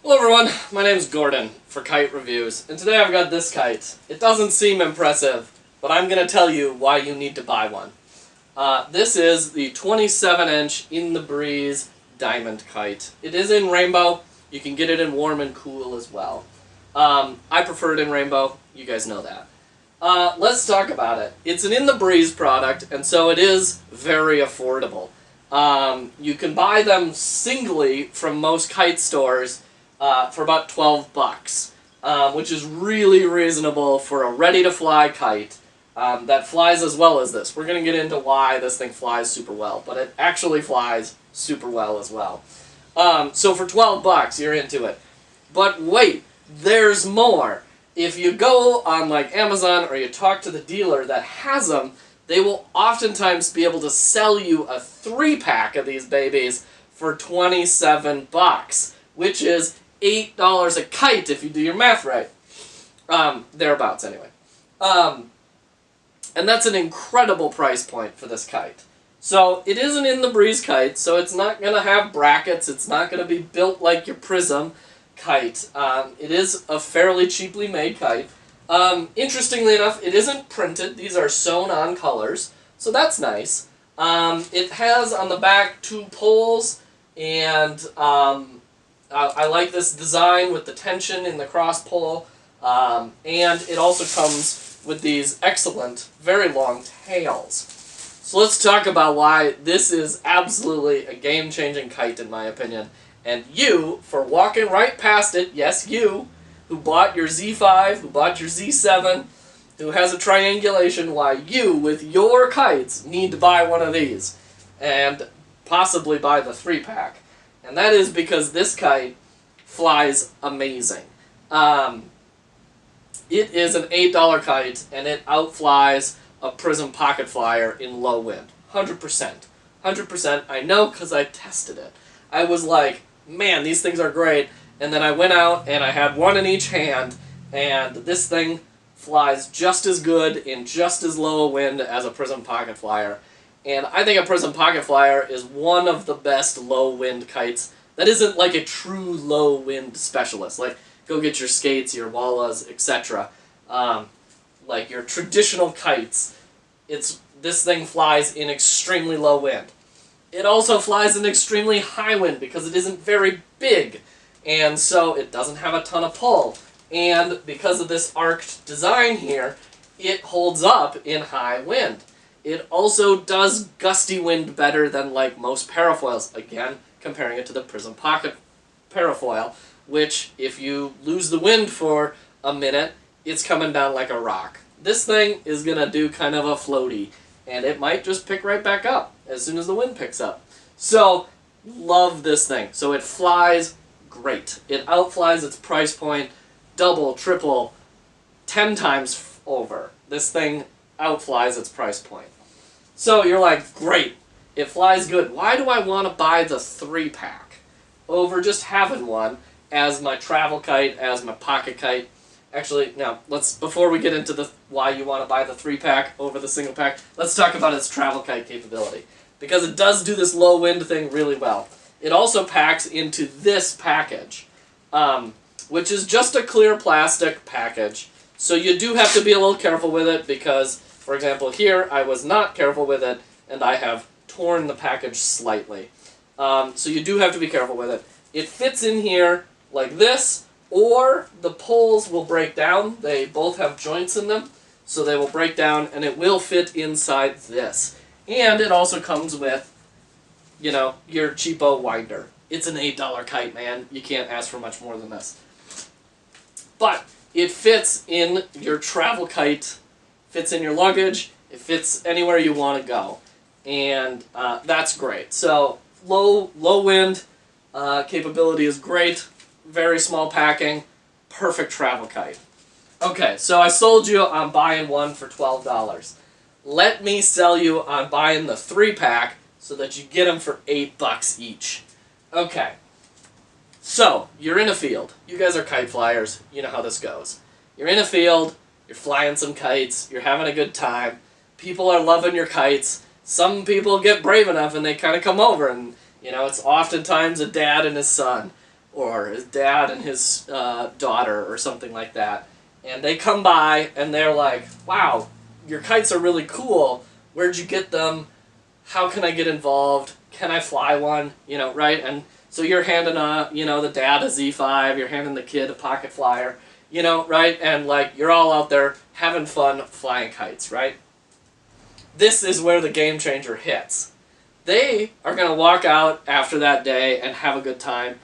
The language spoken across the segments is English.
Hello everyone, my name is Gordon for Kite Reviews, and today I've got this kite. It doesn't seem impressive, but I'm going to tell you why you need to buy one. This is the 27-inch In the Breeze Diamond Kite. It is in rainbow. You can get it in warm and cool as well. I prefer it in rainbow. You guys know that. Let's talk about it. It's an In the Breeze product, and so it is very affordable. You can buy them singly from most kite stores for about 12 bucks, which is really reasonable for a ready-to-fly kite that flies as well as this. We're going to get into why this thing flies super well, but it actually flies super well as well. So for 12 bucks, you're into it. But wait, there's more. If you go on like Amazon or you talk to the dealer that has them, they will oftentimes be able to sell you a 3-pack of these babies for 27 bucks, which is $8 a kite if you do your math right. Thereabouts anyway. And that's an incredible price point for this kite. So it is an In the Breeze kite, so it's not going to have brackets, it's not going to be built like your Prism kite. It is a fairly cheaply made kite. Interestingly enough, it isn't printed. These are sewn on colors, so that's nice. It has on the back 2 poles, and I like this design with the tension in the cross pole, and it also comes with these excellent, very long tails. So let's talk about why this is absolutely a game-changing kite in my opinion. And you, for walking right past it, yes you, who bought your Z5, who bought your Z7, who has a triangulation, why you, with your kites, need to buy one of these. And possibly buy the 3-pack. And that is because this kite flies amazing. It is an $8 kite, and it outflies a Prism Pocket Flyer in low wind. 100%. 100%. I know because I tested it. I was like, man, these things are great. And then I went out and I had one in each hand, and this thing flies just as good in just as low a wind as a Prism Pocket Flyer. And I think a Prism Pocket Flyer is one of the best low wind kites that isn't like a true low wind specialist. Like, go get your skates, your wallas, etc. Like your traditional kites, this thing flies in extremely low wind. It also flies in extremely high wind because it isn't very big, and so it doesn't have a ton of pull. And because of this arced design here, it holds up in high wind. It also does gusty wind better than like most parafoils, again, comparing it to the Prism Pocket parafoil, which if you lose the wind for a minute, it's coming down like a rock. This thing is going to do kind of a floaty, and it might just pick right back up as soon as the wind picks up. So, love this thing. So it flies great. It outflies its price point double, triple, 10 times over. This thing outflies its price point. So you're like, great, it flies good. Why do I want to buy the 3-pack over just having one as my travel kite, as my pocket kite? Actually, now, before we get into why you want to buy the 3-pack over the single pack, let's talk about its travel kite capability. Because it does do this low wind thing really well. It also packs into this package, which is just a clear plastic package. So you do have to be a little careful with it because, for example, here I was not careful with it and I have torn the package slightly. So you do have to be careful with it. It fits in here like this, or the poles will break down. They both have joints in them, so they will break down and it will fit inside this. And it also comes with, you know, your cheapo winder. It's an $8 kite, man. You can't ask for much more than this. But it fits in your travel kite, fits in your luggage, it fits anywhere you want to go. And that's great. So low wind capability is great. Very small packing, perfect travel kite. Okay, so I sold you on buying one for $12. Let me sell you on buying the 3-pack so that you get them for $8 each. Okay, so you're in a field. You guys are kite flyers. You know how this goes. You're in a field, you're flying some kites, you're having a good time. People are loving your kites. Some people get brave enough and they kind of come over and, you know, it's oftentimes a dad and his son. or his dad and his daughter or something like that. And they come by and they're like, wow, your kites are really cool. Where'd you get them? How can I get involved? Can I fly one? You know, right? And so you're handing the dad a Z5, you're handing the kid a pocket flyer, you know, right? And like, you're all out there having fun flying kites, right? This is where the game changer hits. They are going to walk out after that day and have a good time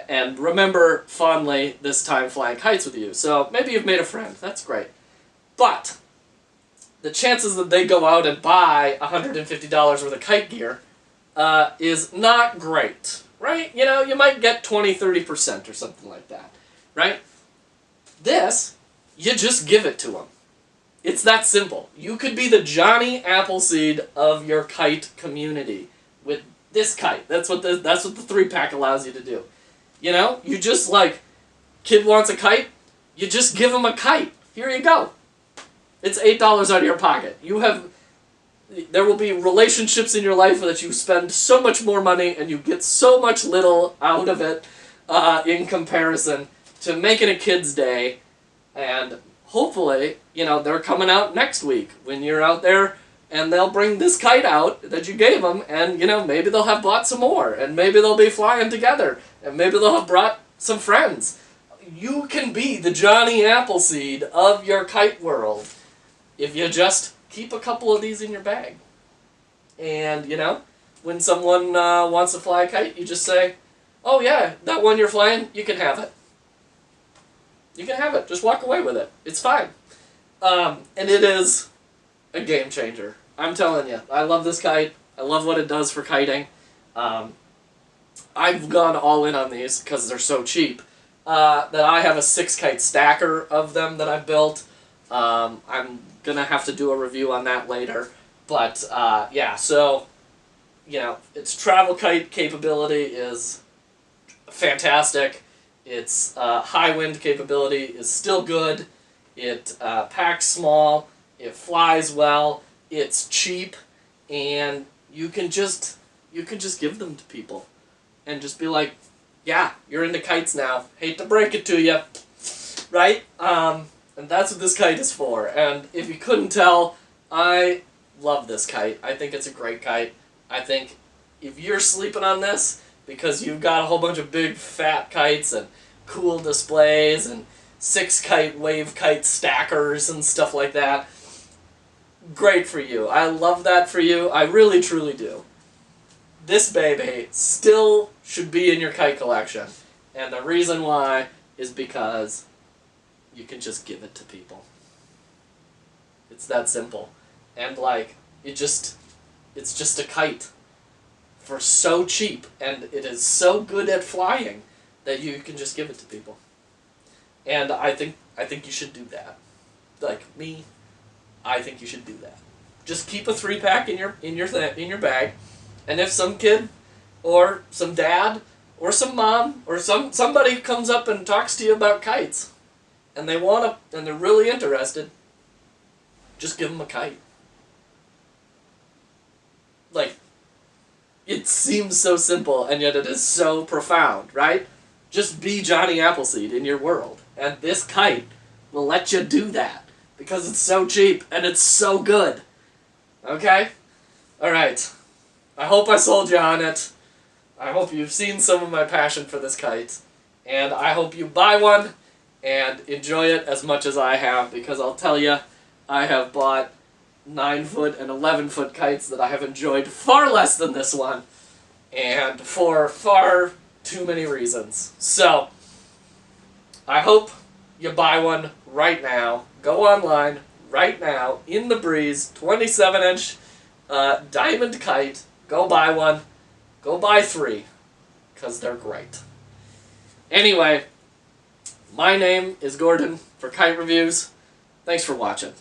and remember fondly this time flying kites with you. So maybe you've made a friend. That's great. But the chances that they go out and buy $150 worth of kite gear is not great, right? You know, you might get 20-30% or something like that, right? This, you just give it to them. It's that simple. You could be the Johnny Appleseed of your kite community with this kite. That's what the 3-pack allows you to do. You know, you just like, kid wants a kite, you just give him a kite. Here you go. It's $8 out of your pocket. There will be relationships in your life that you spend so much more money and you get so much little out of it in comparison to making a kid's day. And hopefully, you know, they're coming out next week when you're out there and they'll bring this kite out that you gave them and, you know, maybe they'll have bought some more and maybe they'll be flying together and maybe they'll have brought some friends. You can be the Johnny Appleseed of your kite world if you just keep a couple of these in your bag. And, you know, when someone wants to fly a kite, you just say, oh yeah, that one you're flying, you can have it. You can have it. Just walk away with it. It's fine. And it is a game changer. I'm telling you. I love this kite. I love what it does for kiting. I've gone all in on these because they're so cheap. That I have a 6-kite stacker of them that I've built. I'm going to have to do a review on that later. But, yeah, so, you know, its travel kite capability is fantastic. Its high wind capability is still good. It packs small. It flies well. It's cheap, and you can just give them to people, and just be like, yeah, you're into kites now. Hate to break it to you, right? And that's what this kite is for. And if you couldn't tell, I love this kite. I think it's a great kite. I think if you're sleeping on this because you've got a whole bunch of big fat kites and cool displays and 6-kite wave kite stackers and stuff like that, great for you. I love that for you. I really truly do. This baby still should be in your kite collection. And the reason why is because you can just give it to people. It's that simple. And like, it's just a kite for so cheap, and it is so good at flying that you can just give it to people. And I think you should do that. Like me, I think you should do that. Just keep a 3-pack in your bag, and if some kid or some dad or some mom or somebody comes up and talks to you about kites and they're really interested, just give them a kite. Like, it seems so simple, and yet it is so profound, right? Just be Johnny Appleseed in your world, and this kite will let you do that because it's so cheap and it's so good. Okay? Alright. I hope I sold you on it. I hope you've seen some of my passion for this kite, and I hope you buy one and enjoy it as much as I have, because I'll tell you, I have bought 9-foot and 11-foot kites that I have enjoyed far less than this one, and for far too many reasons. So, I hope you buy one right now. Go online right now, in the breeze, 27-inch diamond kite. Go buy one. Go buy 3, because they're great. Anyway, my name is Gordon for Kite Reviews. Thanks for watching.